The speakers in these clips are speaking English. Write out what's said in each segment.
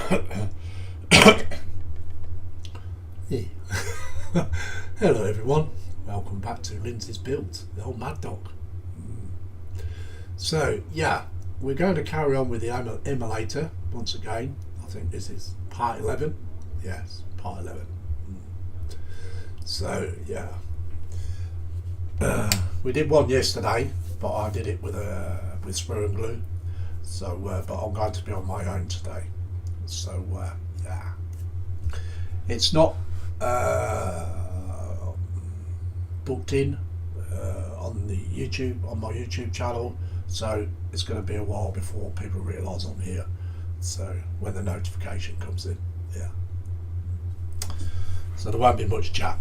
Hey. Hello everyone, welcome back to Lindsay's Build, the old mad dog. So yeah, we're going to carry on with the Immolater once again. I think this is part 11. Yes, part 11. So yeah, we did one yesterday, but I did it with sprue and glue. So but I'm going to be on my own today. So yeah, it's not booked in on the on my YouTube channel, so it's going to be a while before people realise I'm here. So when the notification comes in, yeah. So there won't be much chat.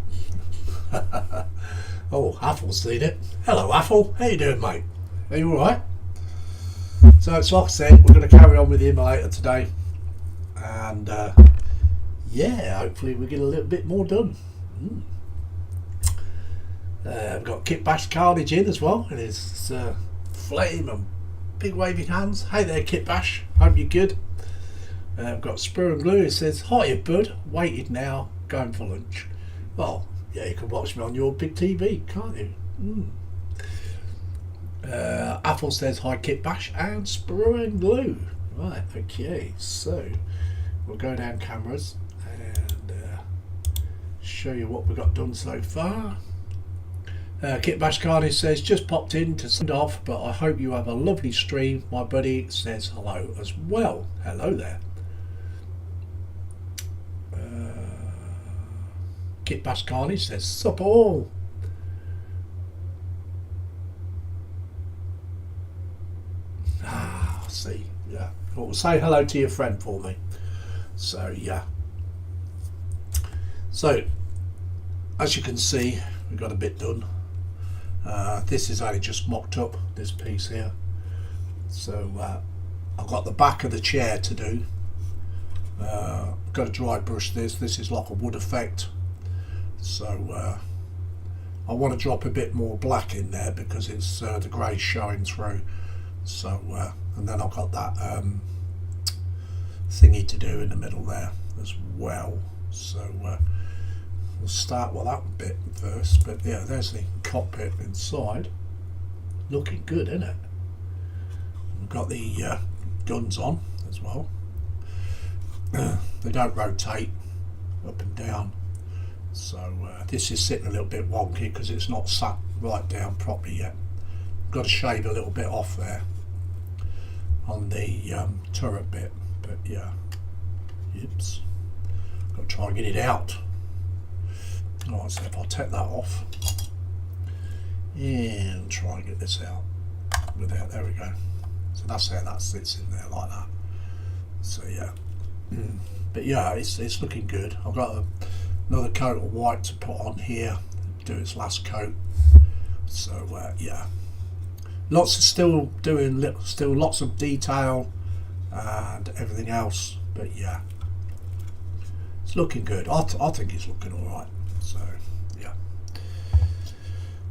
Oh, Athel's seen it. Hello, Athel. How you doing, mate? Are you all right? So it's like I said, we're going to carry on with the Immolater today, and yeah, hopefully we get a little bit more done. We've got Kit Bash Carnage in as well, and his flame and big waving hands. Hey there, Kit Bash. Hope you're good. I've got Sprue and Glue. It says, "Hiya, bud. Waited now. Going for lunch." Well, yeah, you can watch me on your big TV, can't you? Apple says, "Hi, Kit Bash and Sprue and Glue." Right, okay. So we'll go down cameras and show you what we've got done so far. Kit Bash Carnage says, "Just popped in to send off, but I hope you have a lovely stream." My buddy says hello as well. Hello there. Kit Bash Carnage says, "Sup all." Ah, see, yeah. Well, say hello to your friend for me. So yeah. So as you can see, we've got a bit done. This is only just mocked up, this piece here. So I've got the back of the chair to do. Got to dry brush this. This is like a wood effect. So I want to drop a bit more black in there because it's the grey showing through. So and then I've got that thingy to do in the middle there as well. So we'll start with that bit first. But yeah, there's the cockpit inside. Looking good, isn't it? We've got the guns on as well. They don't rotate up and down. So this is sitting a little bit wonky because it's not sat right down properly yet. Got to shave a little bit off there on the turret bit, but yeah, yips, got to try and get it out. Alright, so if I take that off and try and get this out without, there we go. So that's how that sits in there like that. So yeah, but yeah, it's looking good. I've got another coat of white to put on here, do its last coat. So yeah, lots of still lots of detail and everything else, but yeah, it's looking good. I think it's looking all right. So yeah,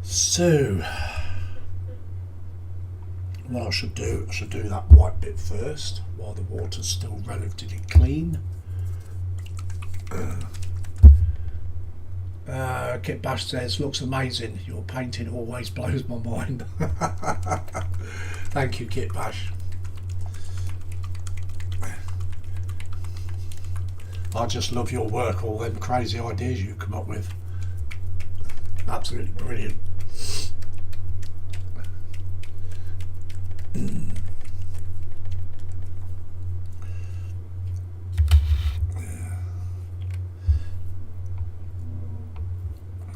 so what I should do that white bit first while the water's still relatively clean. Kit Bash says, "Looks amazing. Your painting always blows my mind." Thank you, Kit Bash. I just love your work, all them crazy ideas you come up with. Absolutely brilliant.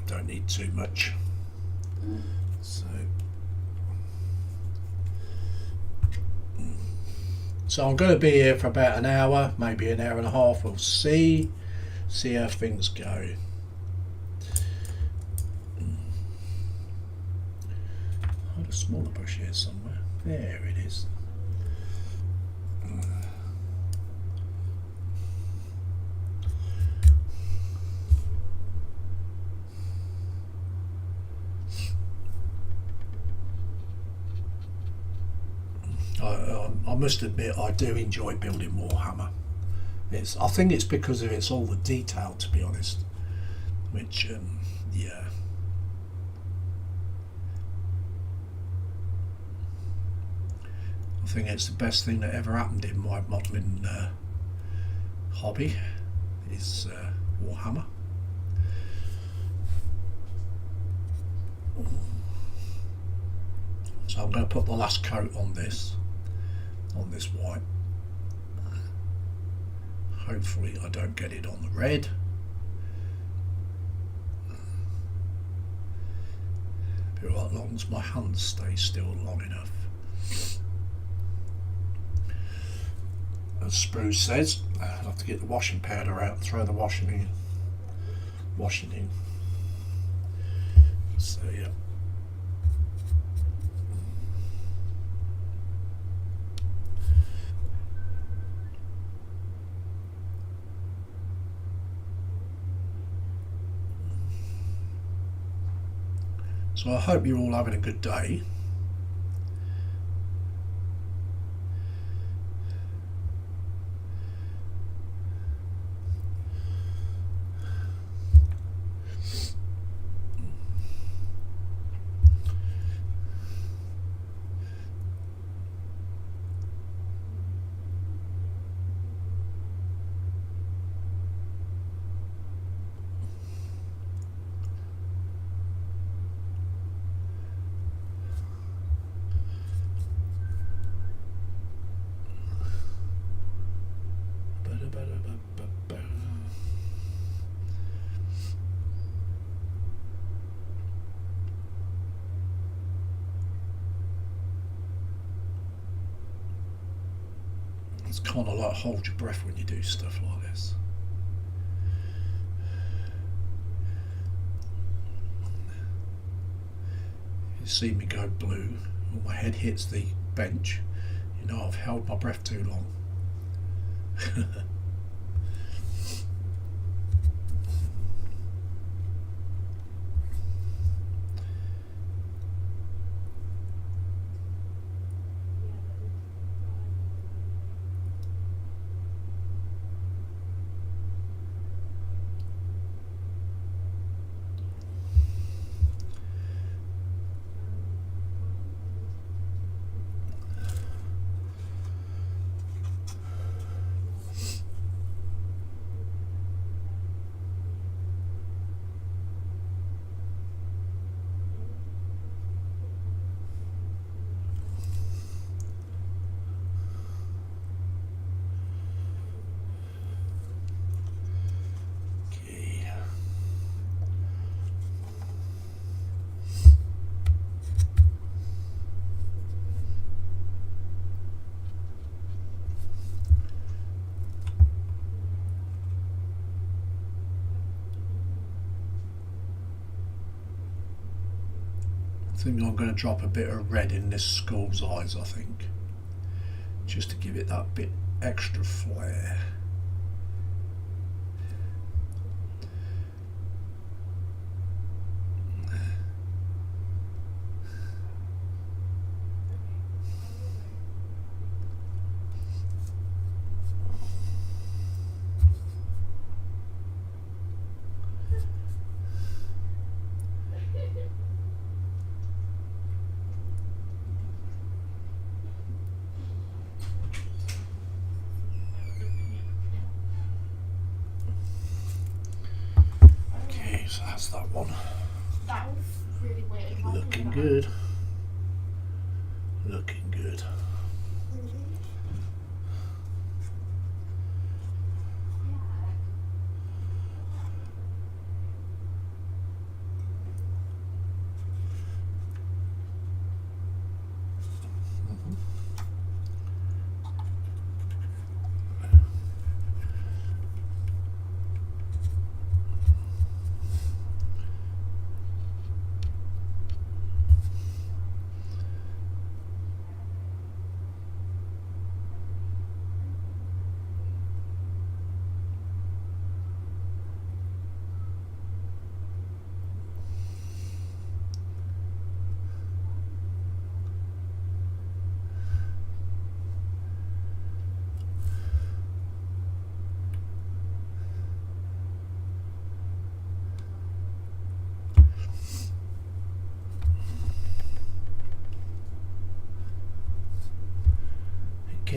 Don't need too much. So I'm going to be here for about an hour, maybe an hour and a half. We'll see how things go. I had a smaller brush here somewhere. There it is. I must admit I do enjoy building Warhammer. I think it's because of it's all the detail, to be honest. Which, yeah. I think it's the best thing that ever happened in my modelling hobby is Warhammer. So I'm going to put the last coat on this white. Hopefully I don't get it on the red. Be right, as long as my hands stay still long enough. As Spruce says, I have to get the washing powder out and throw the washing in. So yeah. So I hope you're all having a good day. It's kind of like hold your breath when you do stuff like this. You see me go blue when my head hits the bench, you know I've held my breath too long. I think I'm going to drop a bit of red in this skull's eyes, I think, just to give it that bit extra flair. So that's that one. That was really weird. Looking good. Looking good.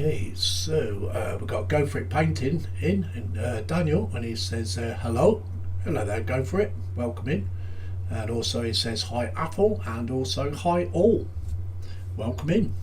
Okay, so we've got Go For It Painting in, and Daniel, and he says hello. Hello there, Go For It, welcome in. And also he says hi Apple, and also hi all, welcome in.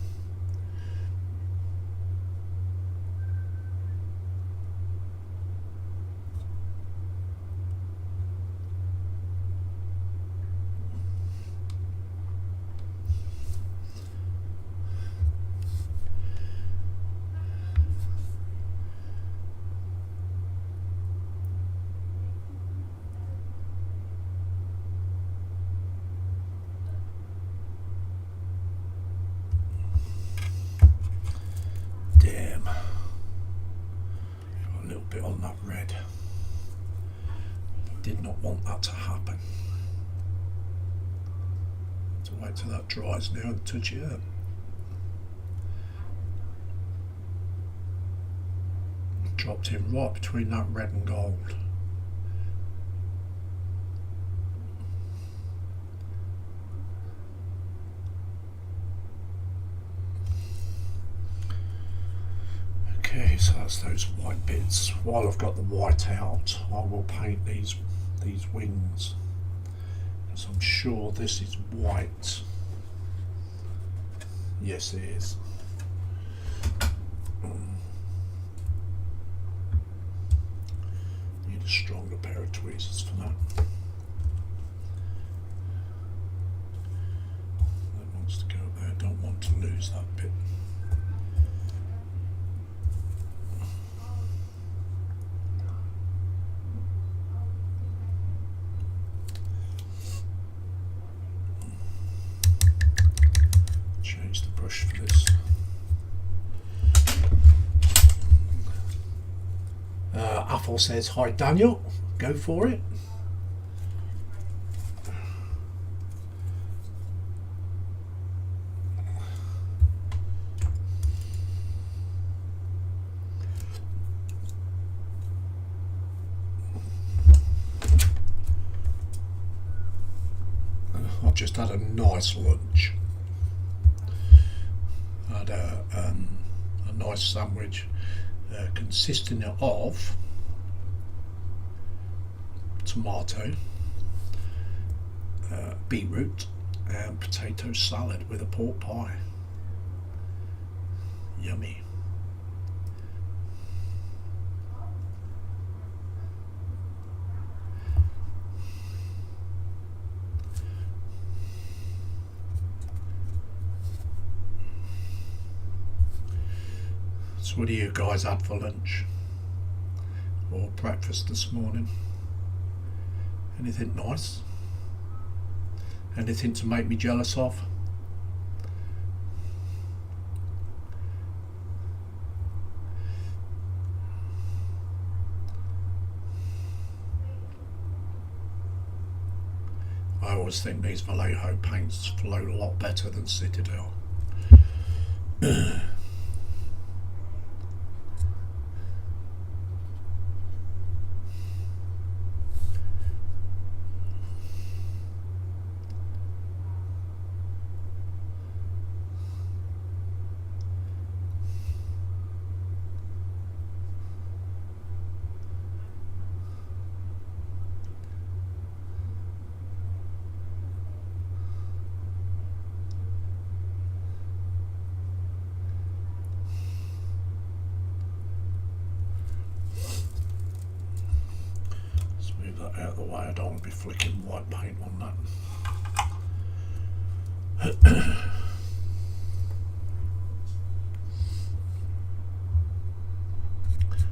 Damn, got a little bit on that red. Did not want that to happen. To wait till that dries now and touch it up. Dropped in right between that red and gold. Okay, so that's those white bits. While I've got the white out, I will paint these wings, because I'm sure this is white. Yes, it is. Need a stronger pair of tweezers for that. That wants to go there. Don't want to lose that bit. Change the brush for this. Apple says hi Daniel, go for it. I've just had a nice lunch. I had a nice sandwich consisting of tomato, beetroot and potato salad with a pork pie. Yummy. So what do you guys had for lunch or breakfast this morning? Anything nice? Anything to make me jealous of? I always think these Vallejo paints flow a lot better than Citadel. That out of the way, I don't want to be flicking white paint on that.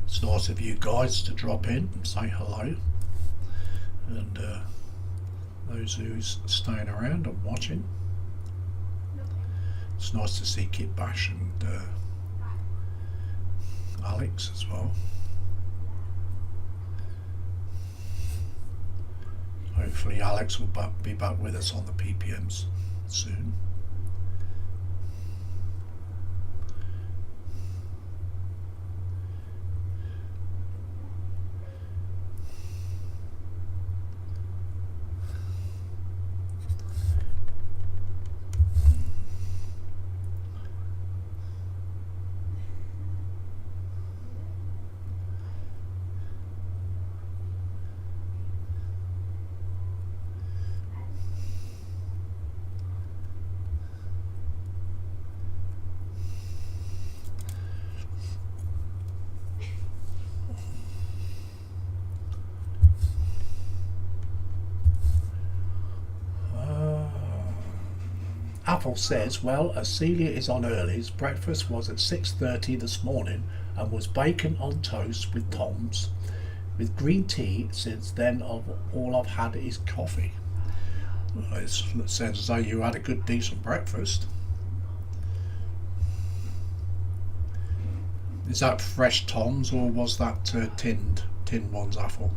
It's nice of you guys to drop in and say hello, and those who's staying around and watching. It's nice to see Kit Bash and Alex as well. Hopefully Alex will be back with us on the PPMs soon. Apple says, well, as Celia is on earlies, breakfast was at 6:30 this morning and was bacon on toast with Tom's with green tea. Since then, all I've had is coffee. Well, it sounds as though you had a good, decent breakfast. Is that fresh Tom's or was that tinned ones, Apple?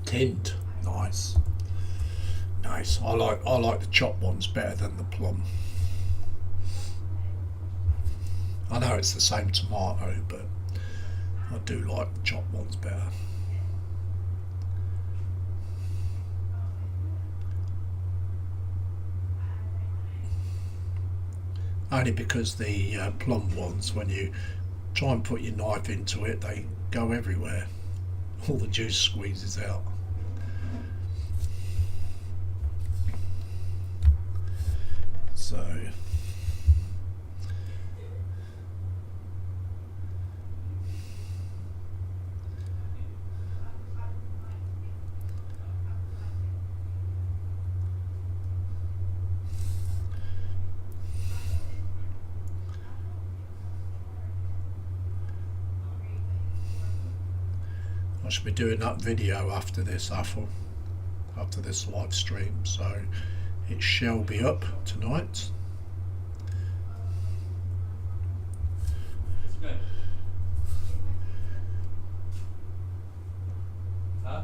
Tinned, nice. I like the chopped ones better than the plum. I know it's the same tomato, but I do like the chopped ones better. Only because the plum ones, when you try and put your knife into it, they go everywhere. All the juice squeezes out. So I should be doing that video after this, after this live stream, so it shall be up tonight. Huh?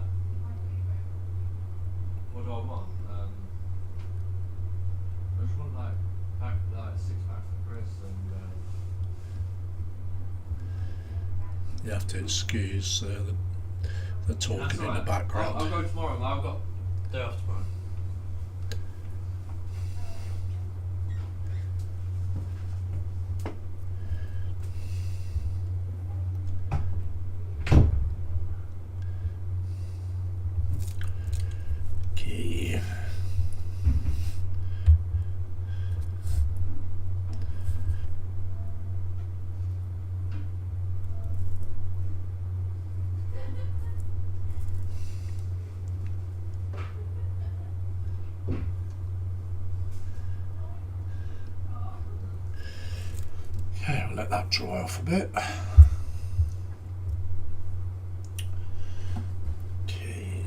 What do I want? I just want like 6 packs of crisps and You have to excuse the talking in the background. I'll go tomorrow, mate. I've got day off tomorrow. Okay. Okay, I'll let that dry off a bit. Okay.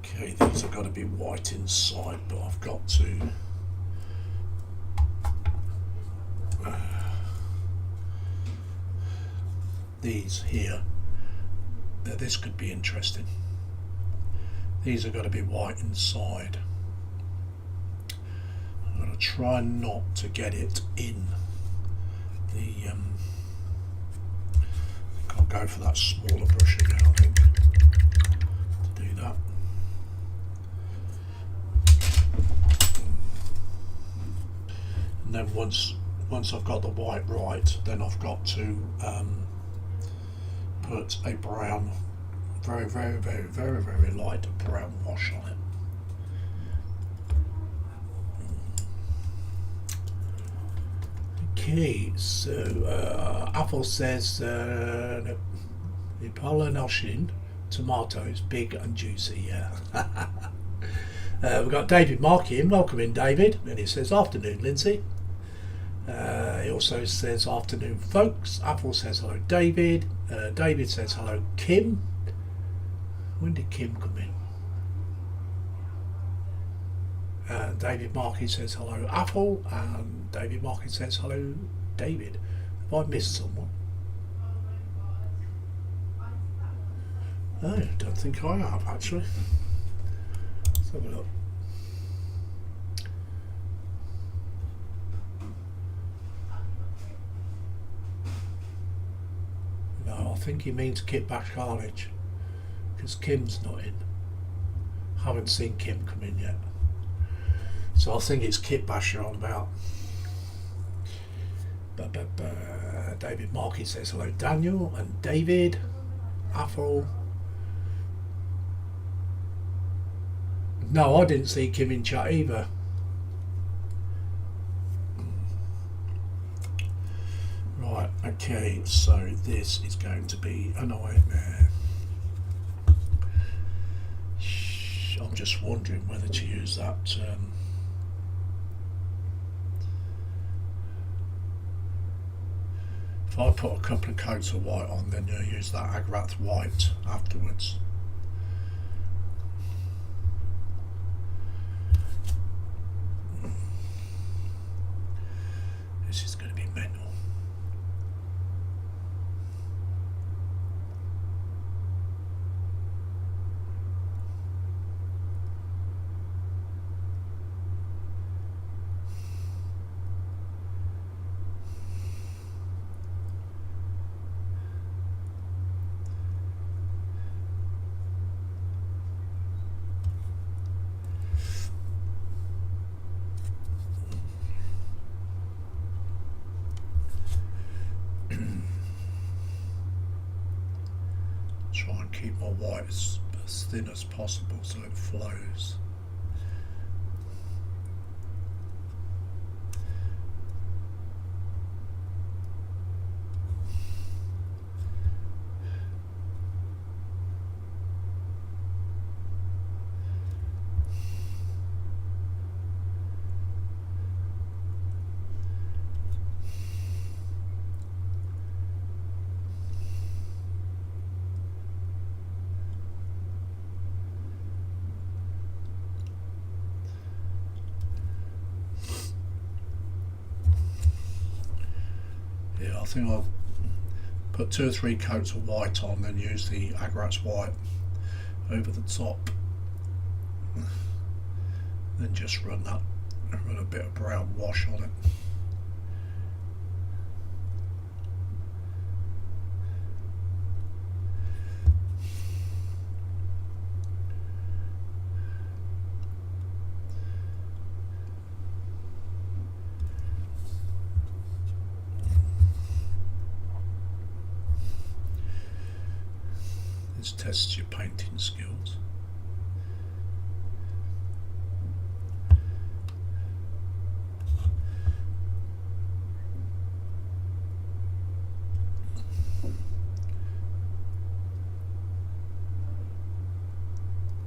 Okay, these have got to be white inside, but I've got to these here. Now this could be interesting. These have got to be white inside. I'm going to try not to get it in the I'll go for that smaller brush again, I think, to do that. And then once I've got the white right, then I've got to put a brown, very light brown wash on it. Okay, so Apple says Immolater tomatoes, big and juicy, yeah. We've got David Markey in. Welcome in, David. And he says, afternoon, Lindsay. He also says, afternoon, folks. Apple says, hello, David. David says, hello, Kim. When did Kim come in? And David Markey says hello, Apple. And David Markey says hello, David. Have I missed someone? No, don't think I have actually. Let's have a look. No, I think he means Kit Bash Carnage because Kim's not in. Haven't seen Kim come in yet. So I think it's Kit Bash you're on about. David Markey says hello, Daniel and David, Apple. No, I didn't see Kim in chat either. Right, okay, so this is going to be a nightmare. I'm just wondering whether to use that if I put a couple of coats of white on, then you'll use that Agrath white afterwards. This is going to be mental. Try and keep my white as thin as possible so it flows. Yeah, I think I'll put 2 or 3 coats of white on, then use the Agrax white over the top. Then just run a bit of brown wash on it. This tests your painting skills.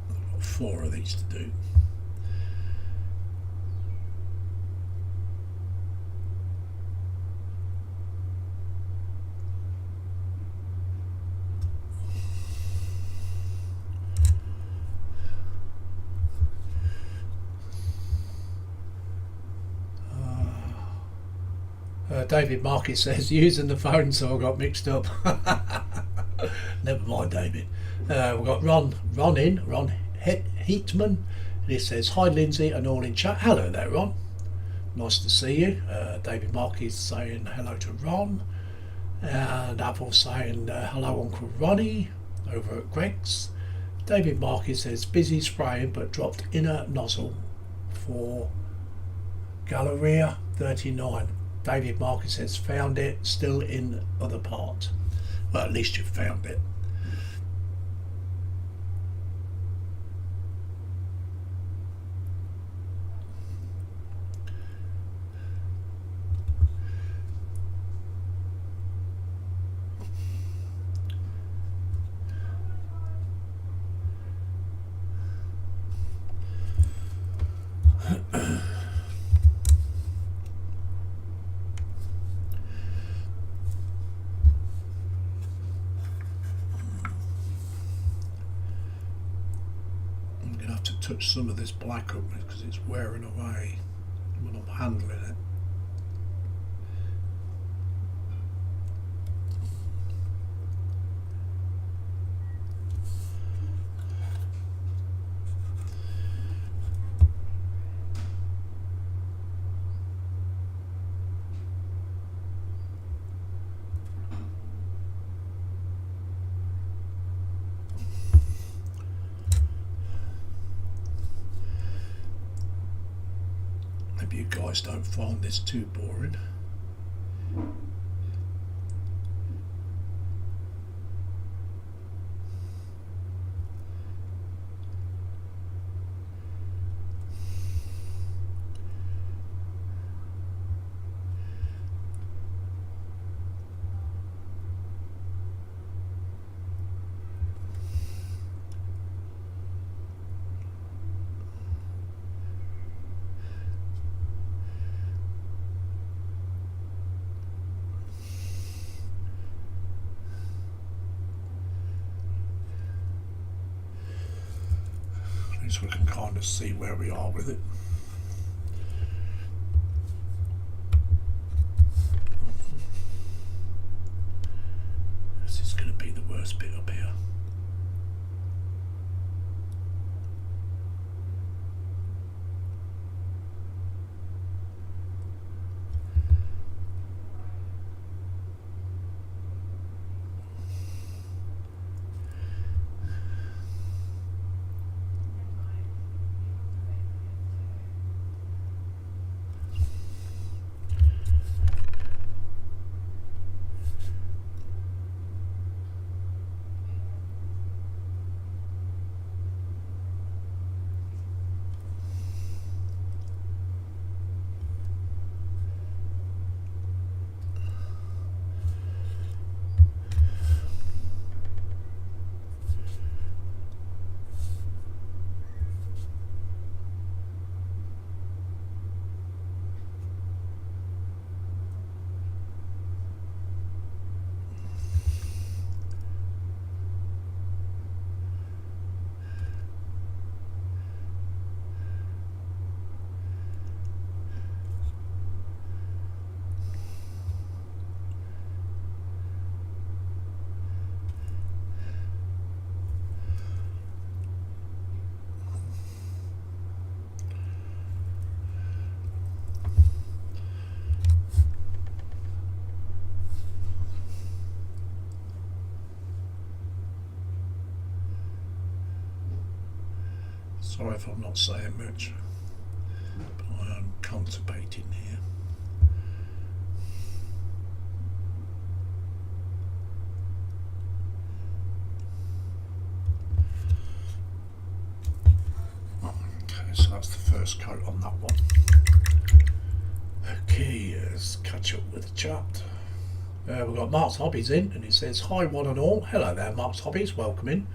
I've got 4 of these to do. David Markey says using the phone, so I got mixed up. Never mind, David. We've got Ron Heatman, and he says hi Lindsay and all in chat. Hello there, Ron. Nice to see you. David Markey's saying hello to Ron, and Apple saying hello Uncle Ronnie over at Greg's. David Markey says busy spraying but dropped inner nozzle for Galleria 39. David Marcus says found it, still in other part. Well, at least you've found it. touch some of this black up because it's wearing away when I'm handling it. Maybe you guys don't find this too boring. So we can kind of see where we are with it. This is going to be the worst bit up here. Sorry if I'm not saying much, but I am contemplating here. Okay, so that's the first coat on that one. Okay, let's catch up with the chat. We've got Mark's Hobbies in, and he says, "Hi one and all." Hello there, Mark's Hobbies, welcome in.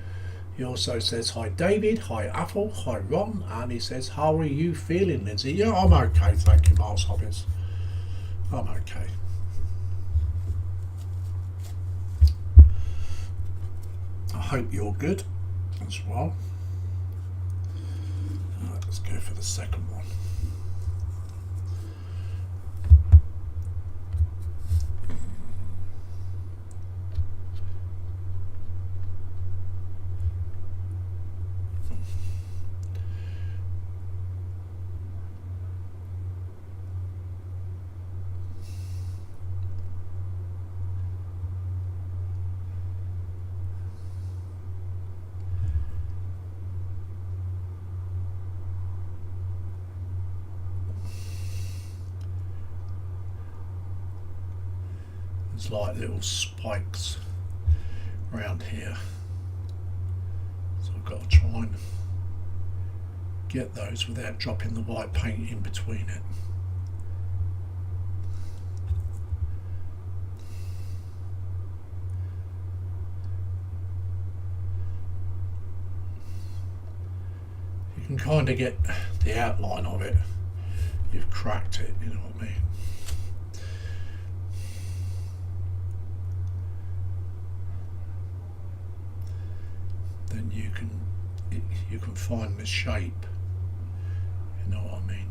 He also says, "Hi David, hi Apple, hi Ron," and he says, "How are you feeling, Lindsay?" Yeah, I'm okay, thank you, Mark's Hobbies. I'm okay. I hope you're good as well. Right, let's go for the second one. There's like little spikes around here, so I've got to try and get those without dropping the white paint in between it. You can kind of get the outline of it. You've cracked it, you know what I mean? Then you can you can find the shape. You know what I mean?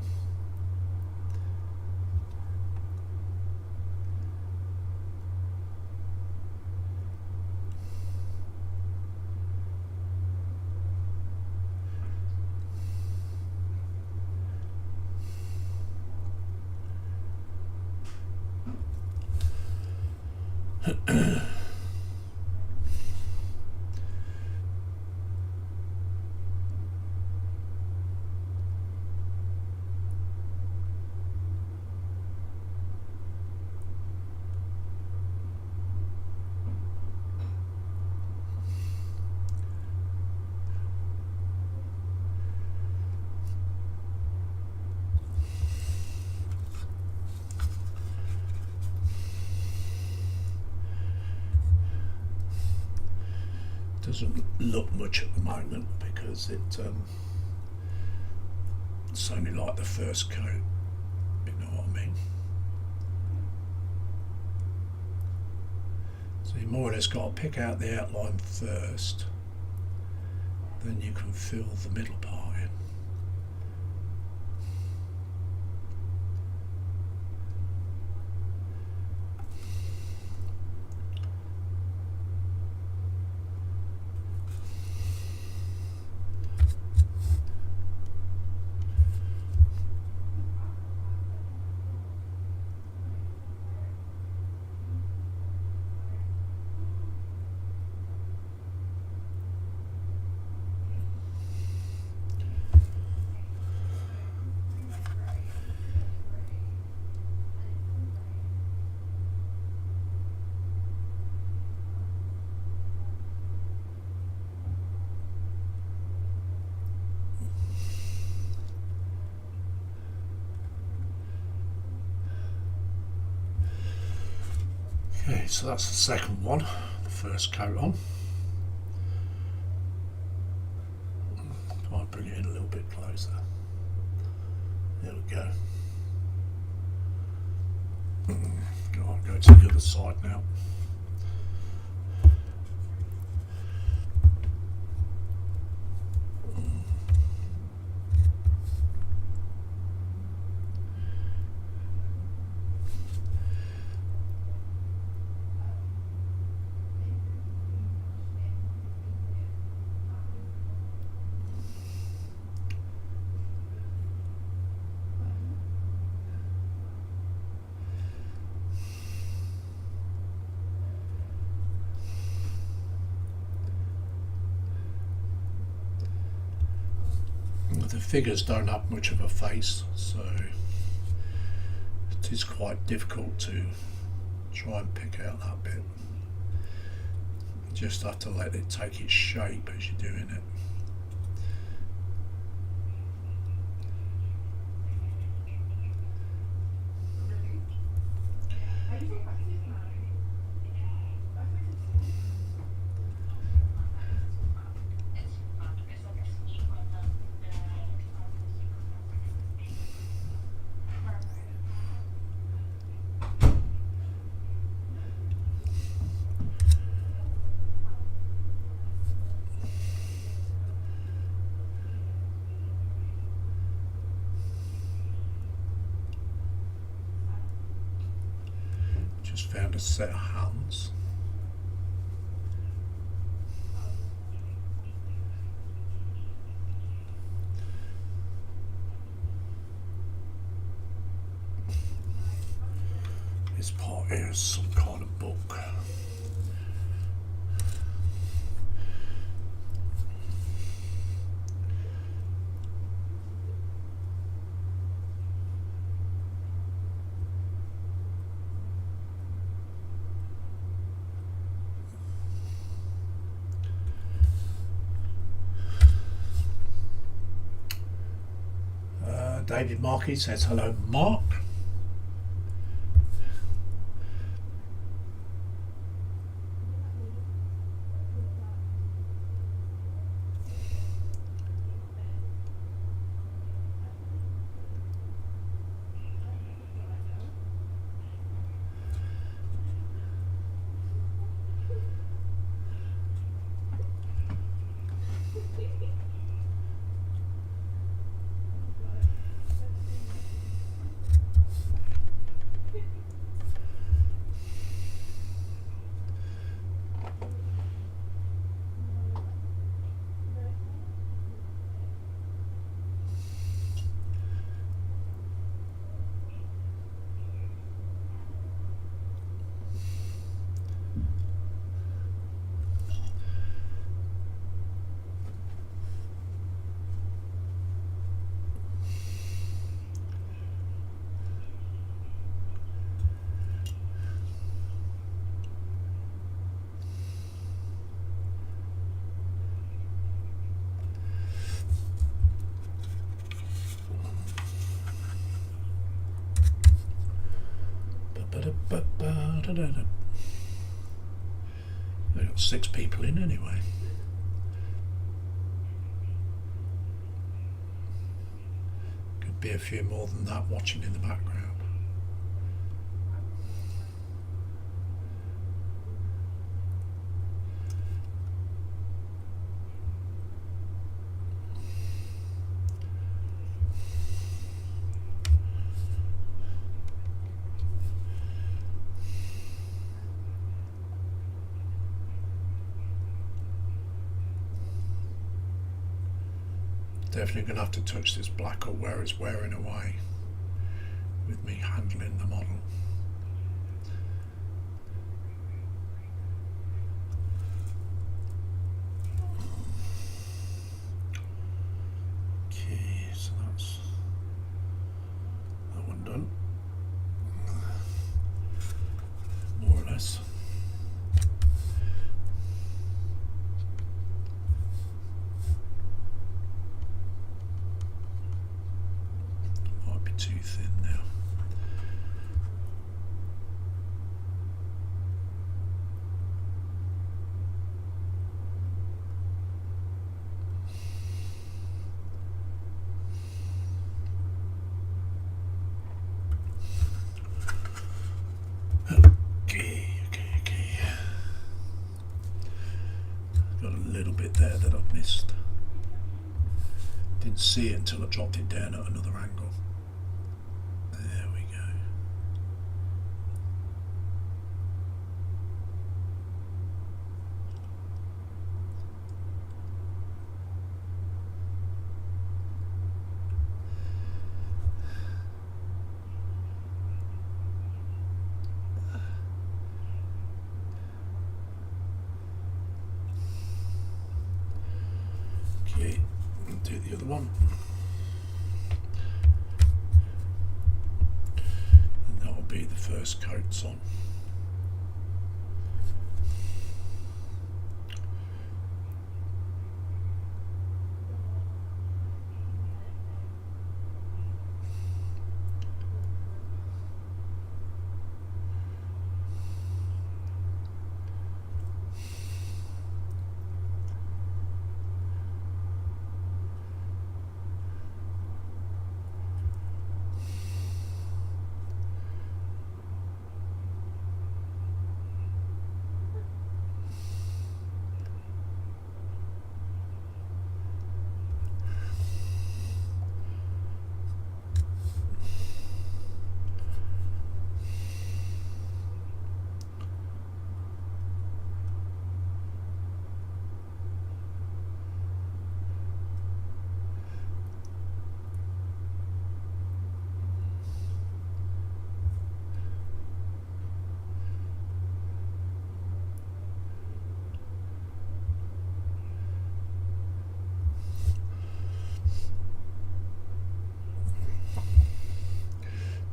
Doesn't look much at the moment because it's only like the first coat, you know what I mean? So you more or less got to pick out the outline first, then you can fill the middle part in. Okay, so that's the second one, the first coat on. I'll bring it in a little bit closer. There we go. I'll go to the other side now. The figures don't have much of a face, so it is quite difficult to try and pick out that bit. You just have to let it take its shape as you're doing it. Just found a set of hands. This part here is some kind of book. David Markey says hello, Mark. They've got 6 people in anyway. Could be a few more than that watching in the background. Definitely going to have to touch this black up where it's wearing away with me handling the model. Okay, so that's that one done, more or less. Too thin now. Okay. Got a little bit there that I've missed. Didn't see it until I dropped it down at another angle. There we go. Okay, I'll do the other one. And that will be the first coats on.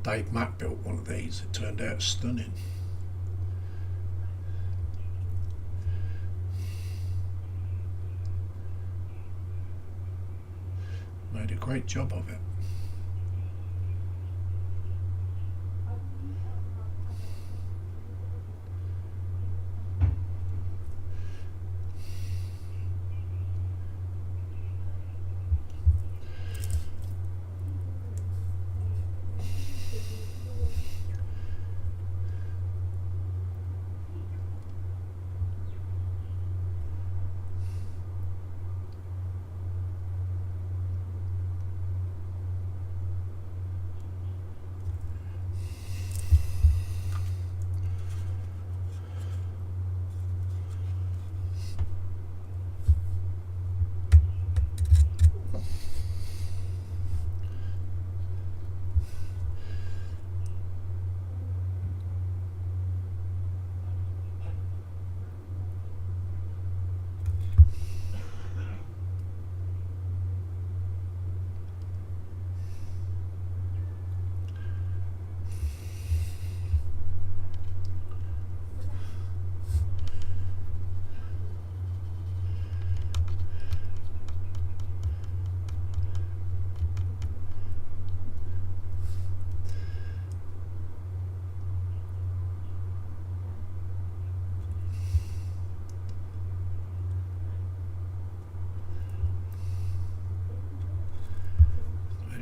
Dave Mack built one of these. It turned out stunning. Made a great job of it.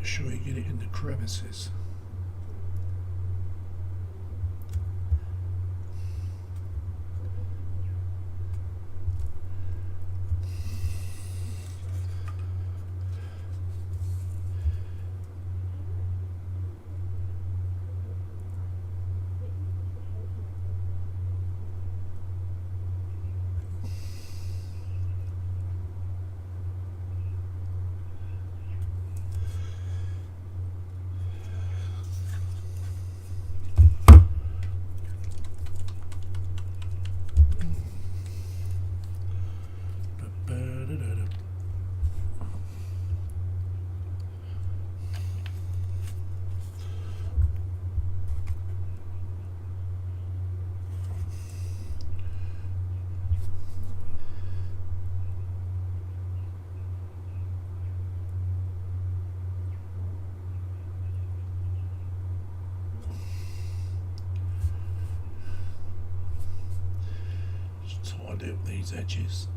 sure you get it in the crevices. Tidy up these edges.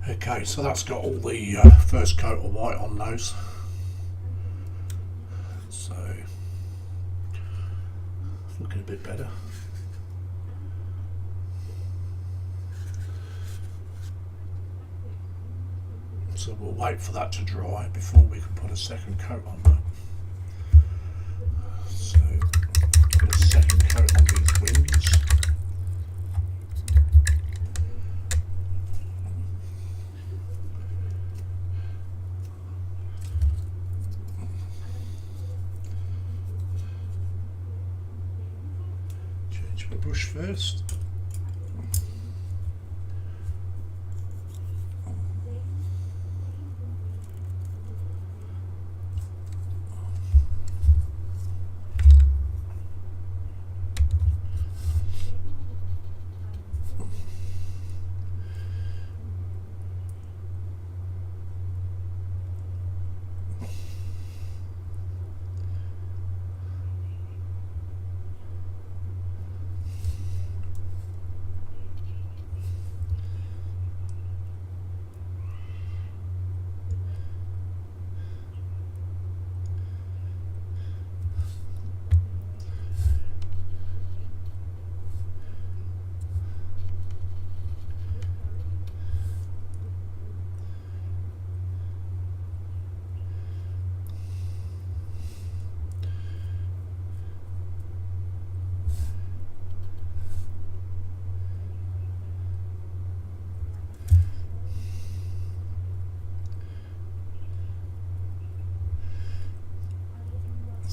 Okay, so that's got all the first coat of white on those. So, it's looking a bit better. So we'll wait for that to dry before we can put a second coat on that. So, put a second coat on these wings. Change my brush first.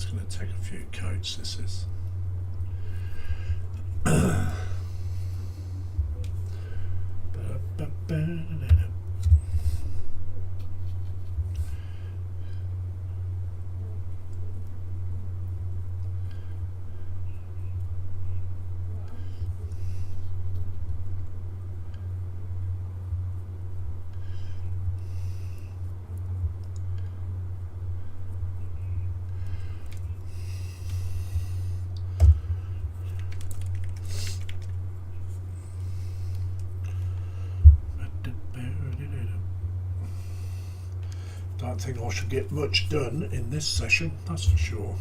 It's going to take a few coats, this is. Don't think I should get much done in this session, that's for sure.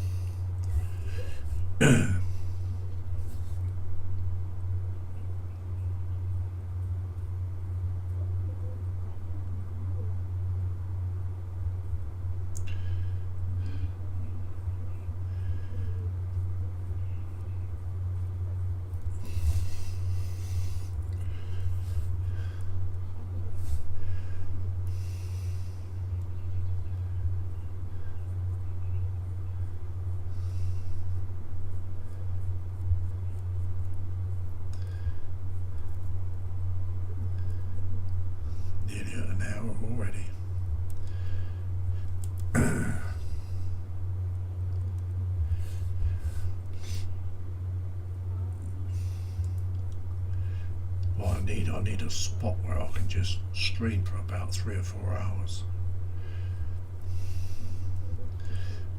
Nearly at an hour already. What I need a spot where I can just stream for about 3 or 4 hours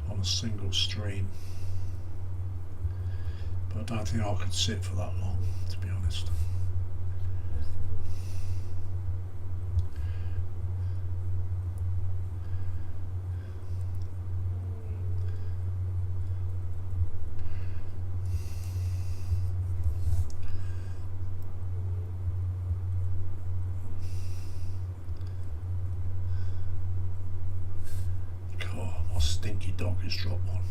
on a single stream. But I don't think I could sit for that long, to be honest. My stinky dog has dropped one.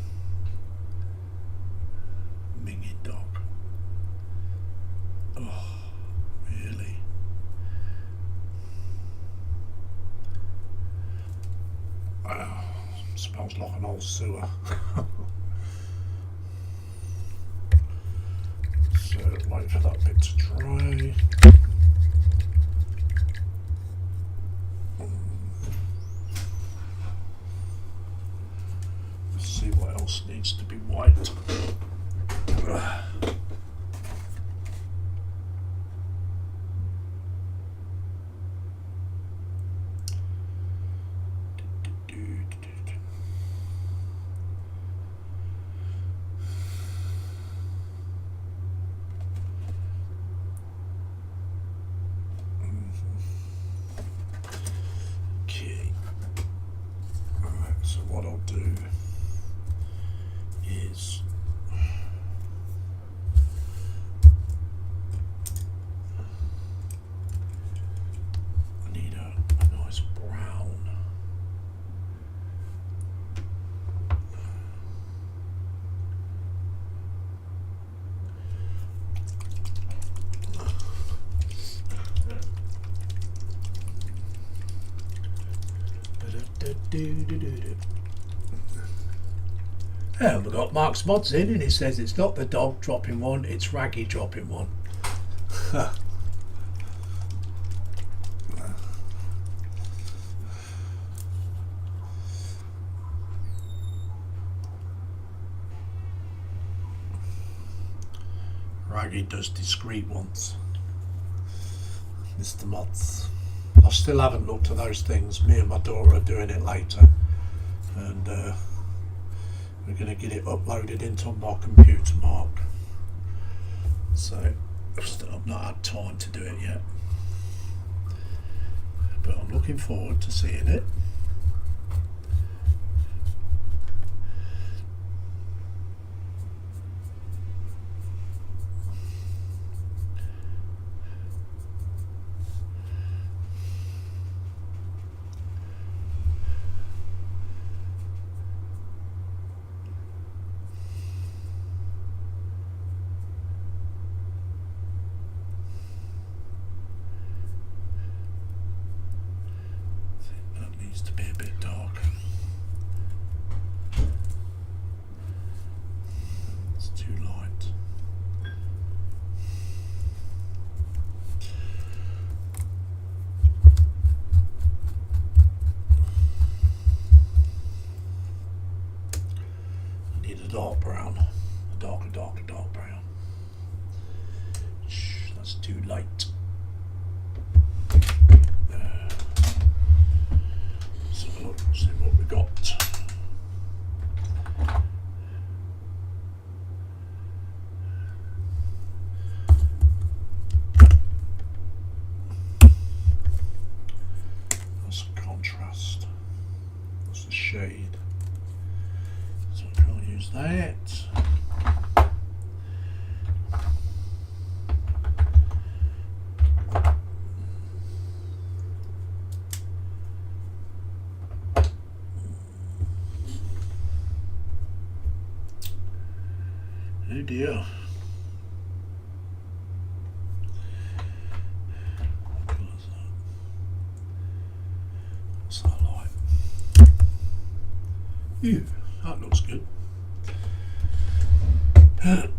Minging dog. Oh, really? Oh, smells like an old sewer. So wait for that bit to dry. See what else needs to be wiped. Okay. Alright, so what I'll do is I need a nice brown. Oh, we've got Mark's Mods in, and he says it's not the dog dropping one, it's Raggy dropping one. Raggy does discreet ones. Mr. Mods. I still haven't looked at those things. Me and my daughter are doing it later, and we're going to get it uploaded into my computer, Mark. So I've not had time to do it yet, but I'm looking forward to seeing it. To be a bit dark. need a dark brown, a dark brown. Shh, that's too light. So let's see what we got. That's a contrast. That's the shade. So I can't use that. Oh dear. What colour is that? What's that like? Ew, that looks good. Okay.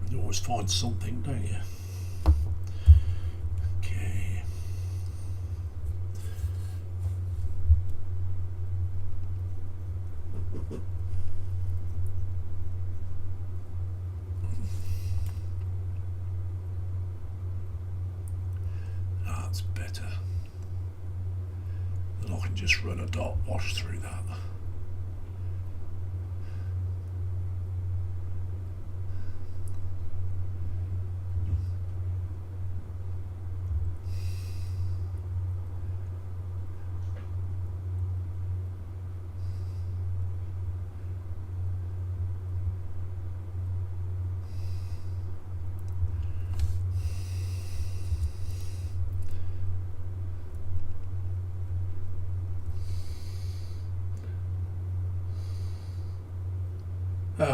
You always find something, don't you? Okay. That's better. Then I can just run a dot wash through that.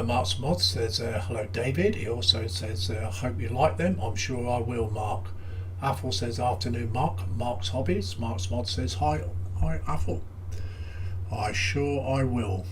Mark's Mod says, hello David. He also says, I hope you like them. I'm sure I will, Mark. Athel says, afternoon Mark. Mark's Hobbies. Mark's Mod says, hi Athel. I sure I will.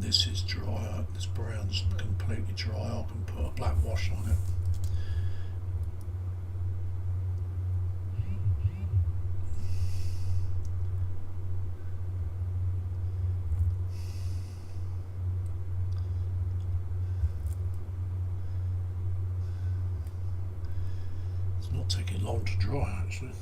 this is dry, this brown's completely dry, I can put a black wash on it. It's not taking long to dry actually.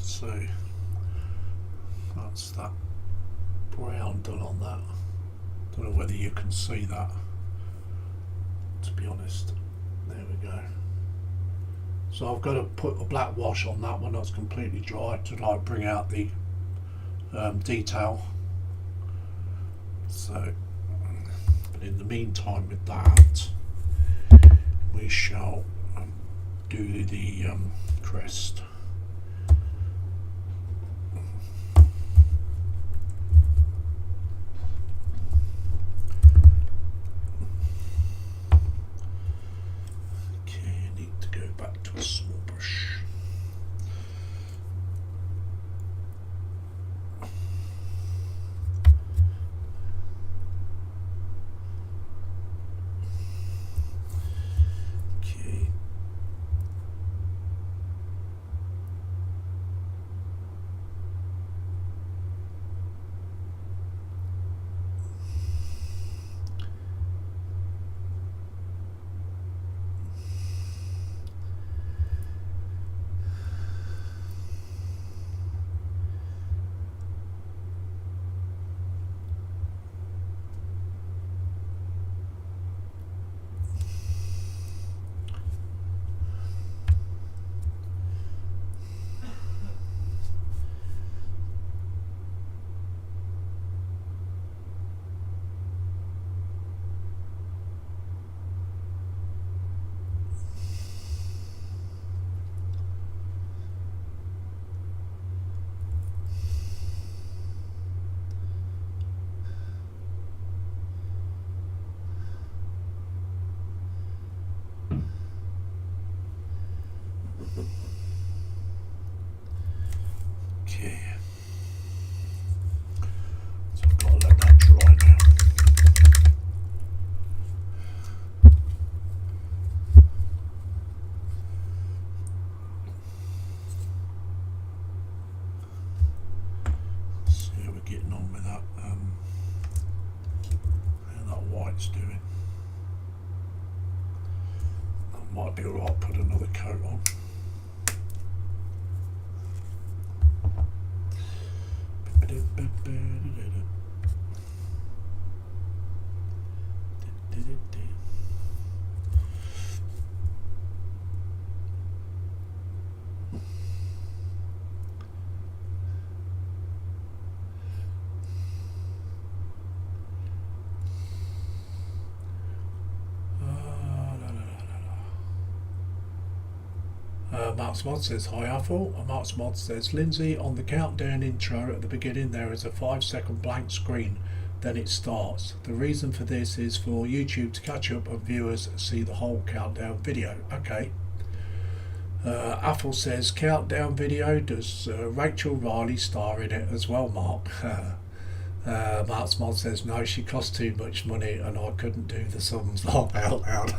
So that's that brown done on that. Don't know whether you can see that, to be honest. There we go. So I've got to put a black wash on that one that's completely dry to like bring out the detail. So, but in the meantime with that, we shall do the crest. Okay, so I've got to let that dry now. See how we're getting on with that, how that white's doing. That might be alright, put another coat on. Mark's Mod says, hi Apple. Mark's Mod says, Lindsay, on the countdown intro at the beginning there is a 5-second blank screen, then it starts. The reason for this is for YouTube to catch up and viewers see the whole countdown video. Okay. Apple says, countdown video, does Rachel Riley star in it as well, Mark? Mark's Mod says, no, she cost too much money and I couldn't do the sums laugh out loud.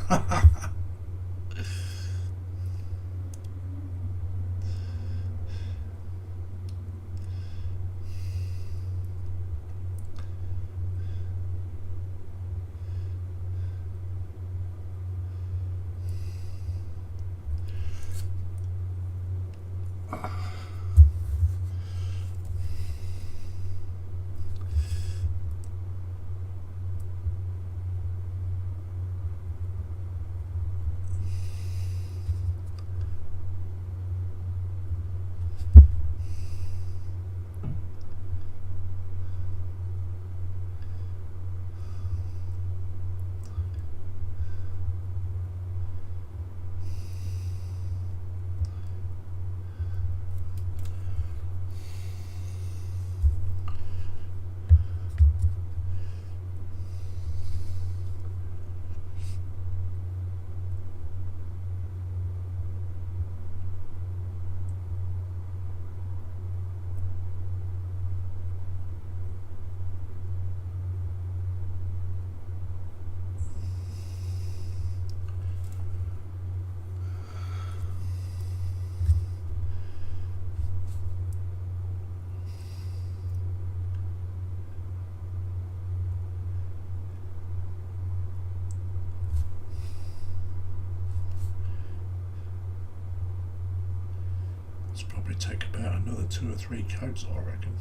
It's probably take about another 2 or 3 coats, I reckon.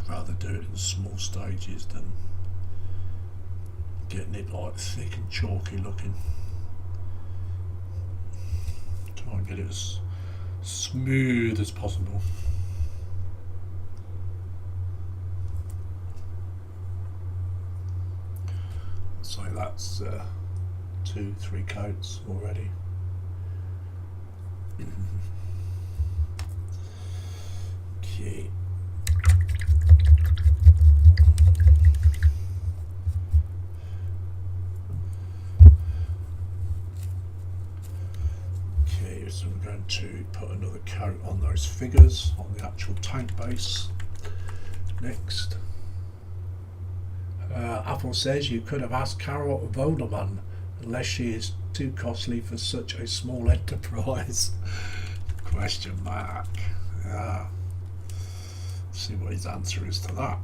Rather do it in small stages than getting it like thick and chalky looking. Try and get it as smooth as possible. So that's 2-3 coats already. Okay. So we're going to put another coat on those figures on the actual tank base next. Apple says you could have asked Carol Voderman unless she is too costly for such a small enterprise. Question mark. Yeah. See what his answer is to that.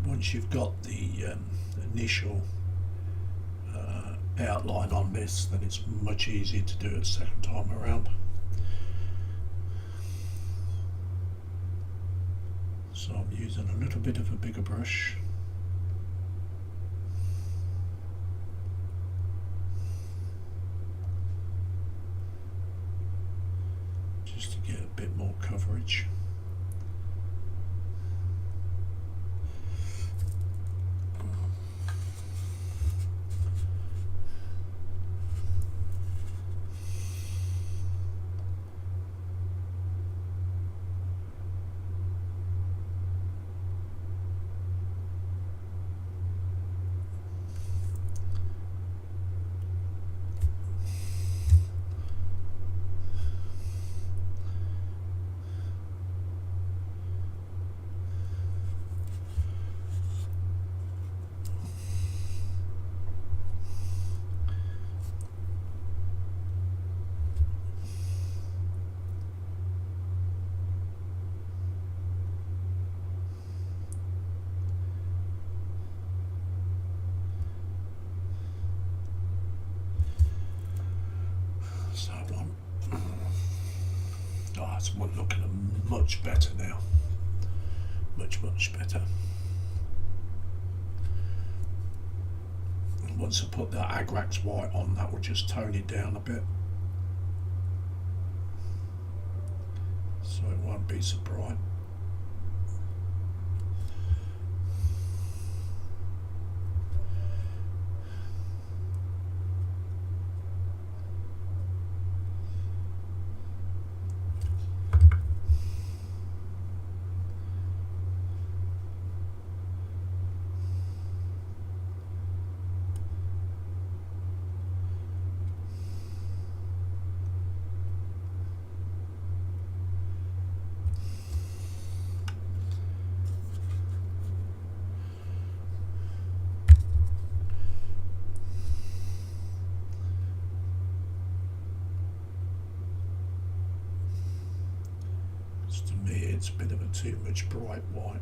Once you've got the initial outline on this, then it's much easier to do it second time around. So I'm using a little bit of a bigger brush. Just to get a bit more coverage. So one. Oh, it's looking much better now. Much better. And once I put that Agrax white on, that will just tone it down a bit. So it won't be so bright. it's a bit of a too much bright white.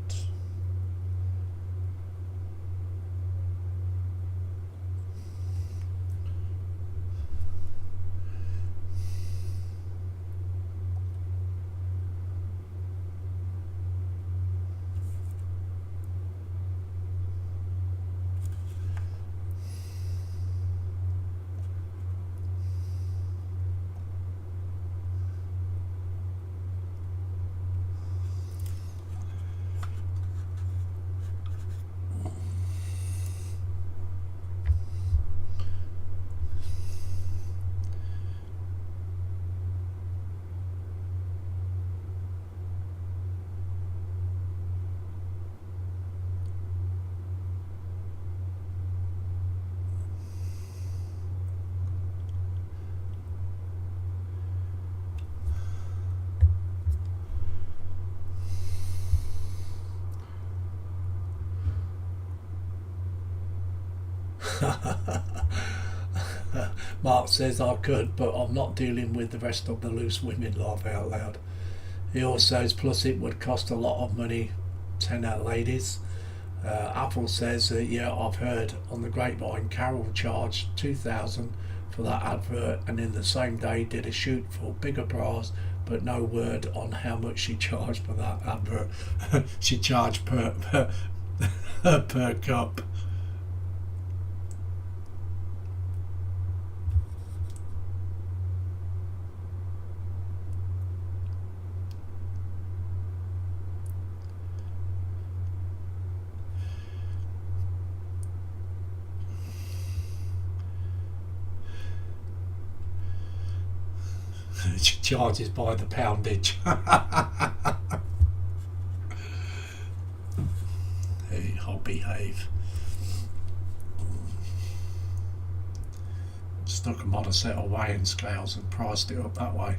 Mark says I could, but I'm not dealing with the rest of the loose women, laugh out loud. He also says, plus it would cost a lot of money, 10 out ladies. Apple says, yeah, I've heard on the grapevine Carol charged 2,000 for that advert, and in the same day did a shoot for bigger bras, but no word on how much she charged for that advert. She charged per cup. She charges by the poundage. Hey, I'll behave. Stuck them on a set of weighing scales and priced it up that way.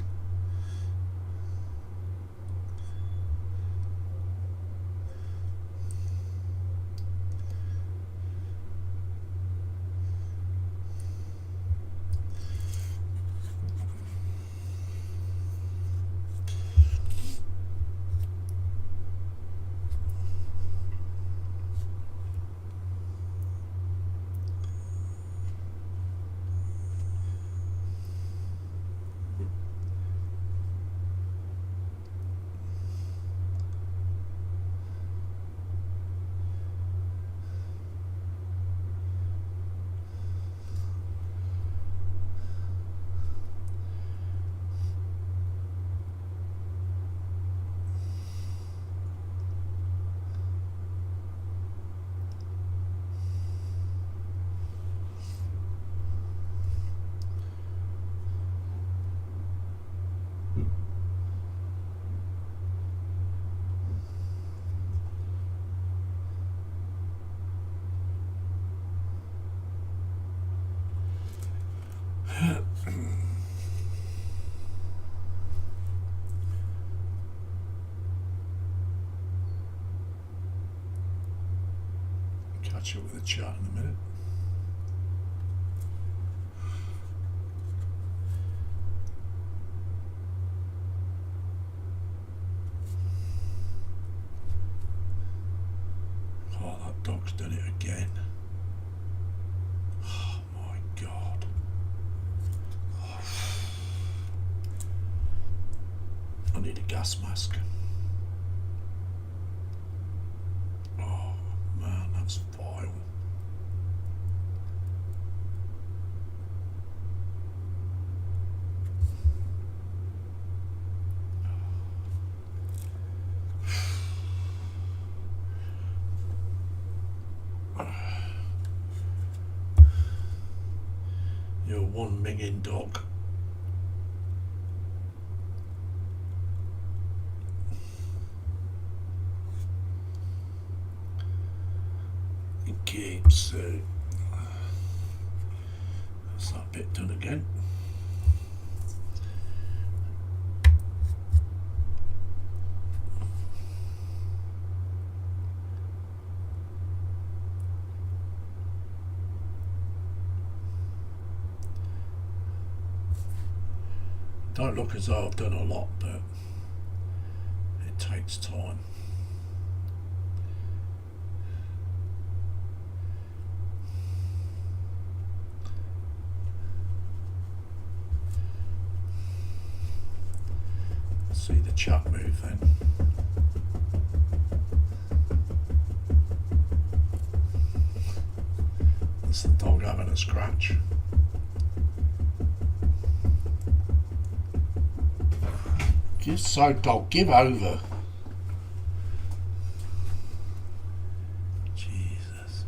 Catch up with the chat in a minute. Oh, that dog's done it again. Oh my God. I need a gas mask. Oh man, that's vile. You're one minging dog. Okay, so that's that bit done again. Don't look as though I've done a lot, but it takes time. See the chuck move then. That's the dog having a scratch. So dog, give over. Jesus.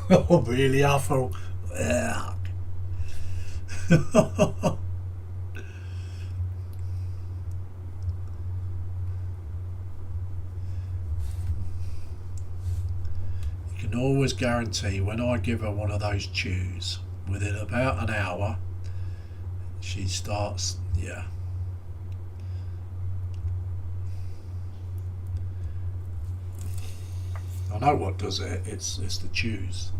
Oh really, Arthur? Yeah. You can always guarantee when I give her one of those chews, within about an hour she starts, yeah. I know what does it, it's the chews.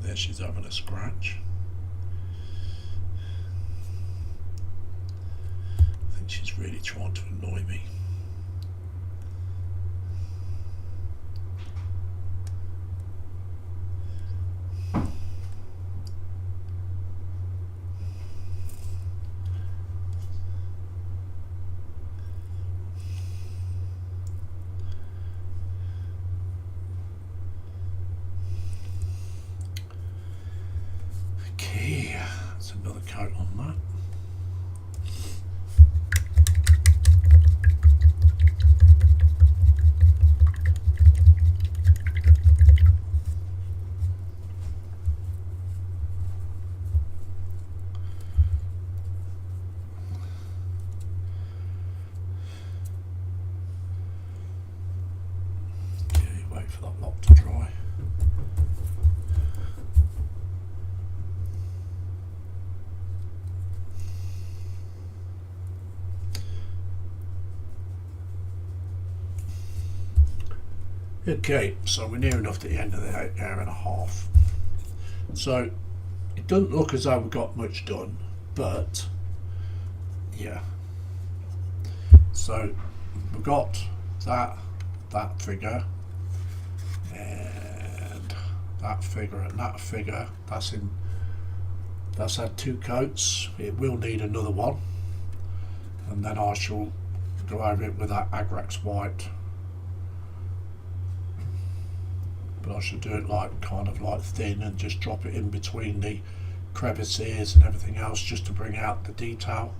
There she's having a scratch. I think she's really trying to annoy me. Okay, that's another coat on that. Okay, wait for that lot to dry. Okay, so we're near enough to the end of the hour and a half. So it doesn't look as though we've got much done, but yeah. So we've got that figure and that figure and that figure. That's had 2 coats. It will need another one, and then I shall go over it with that Agrax white. But I should do it like kind of like thin and just drop it in between the crevices and everything else just to bring out the detail.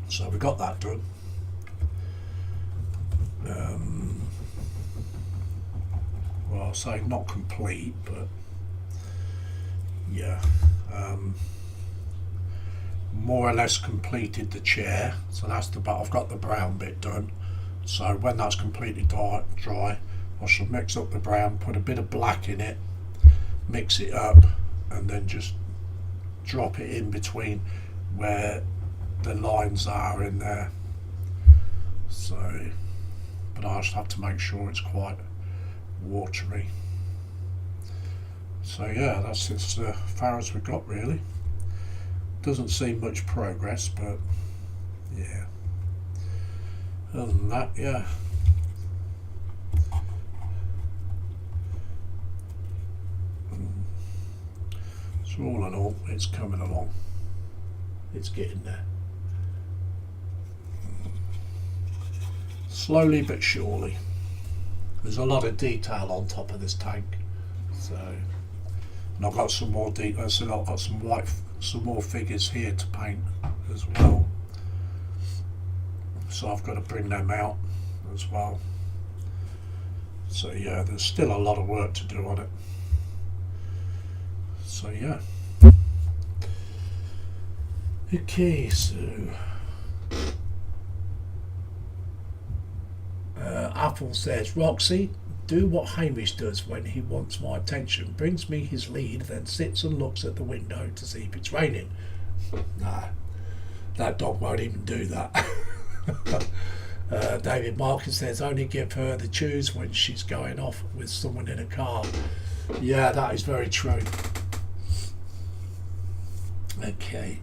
So we got that done. Well, I'll say not complete, but yeah, more or less completed the chair. So that's the bit. I've got the brown bit done. So when that's completely dry, I shall mix up the brown, put a bit of black in it, mix it up, and then just drop it in between where the lines are in there. So, but I just have to make sure it's quite watery. So yeah, that's as far as we've got really. Doesn't seem much progress, but yeah. Other than that, yeah. So all in all, it's coming along. It's getting there. Slowly but surely. There's a lot of detail on top of this tank. So, and I've got some more detail. So I've got some more figures here to paint as well. So I've got to bring them out as well. So yeah, there's still a lot of work to do on it. So yeah. Okay, so Apple says, Roxy, do what Hamish does when he wants my attention. Brings me his lead, then sits and looks at the window to see if it's raining. Nah, that dog won't even do that. David Marcus says only give her the chews when she's going off with someone in a car. Yeah, that is very true. Okay.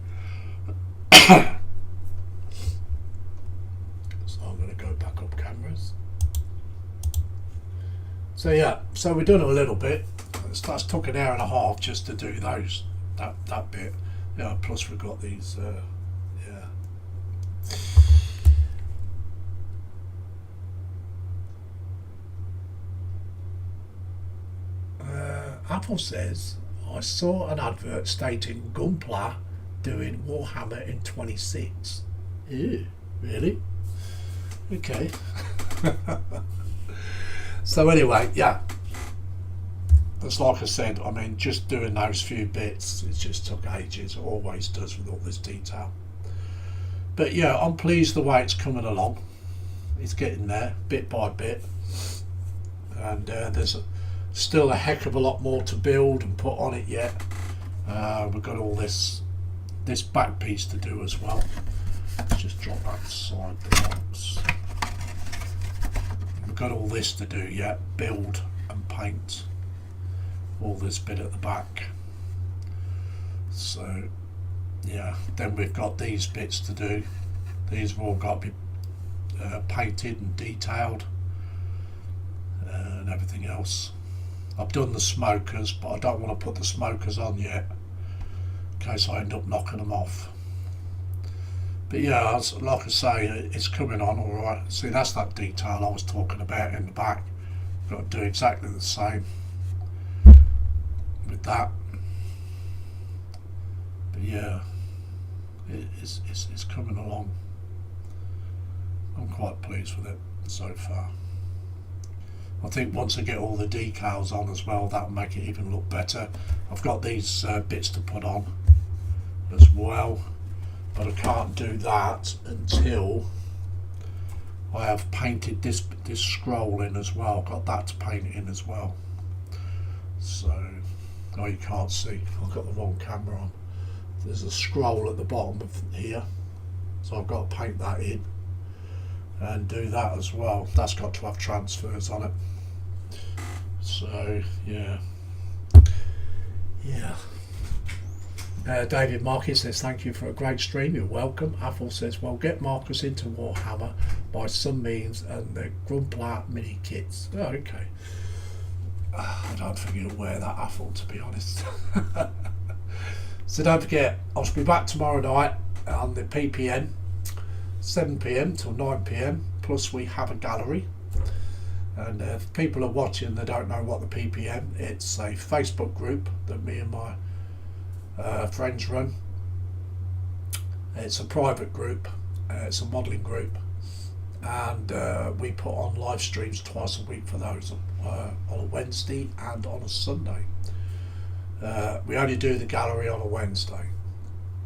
So I'm going to go back up cameras. So yeah, so we've done a little bit. That's took an hour and a half just to do that bit. Yeah, plus we've got these. Yeah. Apple says I saw an advert stating Gunpla doing Warhammer in 26. Ew, really? Okay. So anyway, yeah. That's like I said, I mean, just doing those few bits, it just took ages. It always does with all this detail. But yeah, I'm pleased the way it's coming along. It's getting there, bit by bit. And there's still a heck of a lot more to build and put on it yet. We've got all this back piece to do as well. Let's just drop that aside the box. We've got all this to do yet, build and paint all this bit at the back. So yeah, then we've got these bits to do. These have all got to be painted and detailed and everything else. I've done the smokers, but I don't want to put the smokers on yet in case I end up knocking them off. But yeah, like I say, it's coming on all right. See, that's that detail I was talking about in the back. Got to do exactly the same with that. But yeah, it's coming along. I'm quite pleased with it so far. I think once I get all the decals on as well, that'll make it even look better. I've got these bits to put on as well, but I can't do that until I have painted this scroll in as well. I've got that to paint in as well. So, oh, you can't see, I've got the wrong camera on. There's a scroll at the bottom of here, so I've got to paint that in and do that as well. That's got to have transfers on it. So yeah. David Marcus says thank you for a great stream. You're welcome. Apple says, well, get Marcus into Warhammer by some means and the Grumpler mini kits. Oh, okay. I don't think he'll wear that, Apple, to be honest. So don't forget, I'll be back tomorrow night on the PPN, 7 PM till 9 PM, plus we have a gallery. And if people are watching, they don't know what the PPM, it's a Facebook group that me and my friends run. It's a private group, it's a modelling group, and we put on live streams twice a week for those, on a Wednesday and on a Sunday. We only do the gallery on a Wednesday,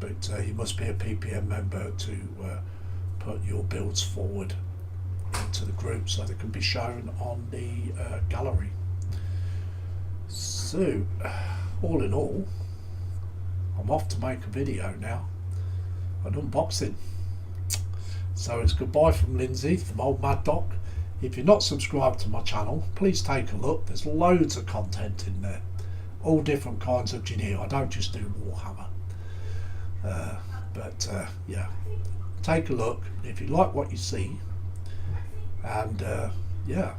but you must be a PPM member to put your builds forward into the group so they can be shown on the gallery. So all in all, I'm off to make a video now, an unboxing. So it's goodbye from Lindsay, from Old Mad Doc. If you're not subscribed to my channel, please take a look. There's loads of content in there, all different kinds of gear. I don't just do Warhammer, but yeah, take a look. If you like what you see, and yeah,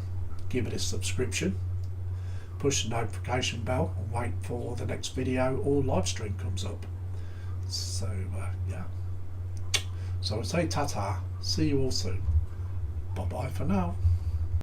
give it a subscription, push the notification bell, and wait for the next video or live stream comes up. So yeah, so I say ta-ta, see you all soon, bye bye for now.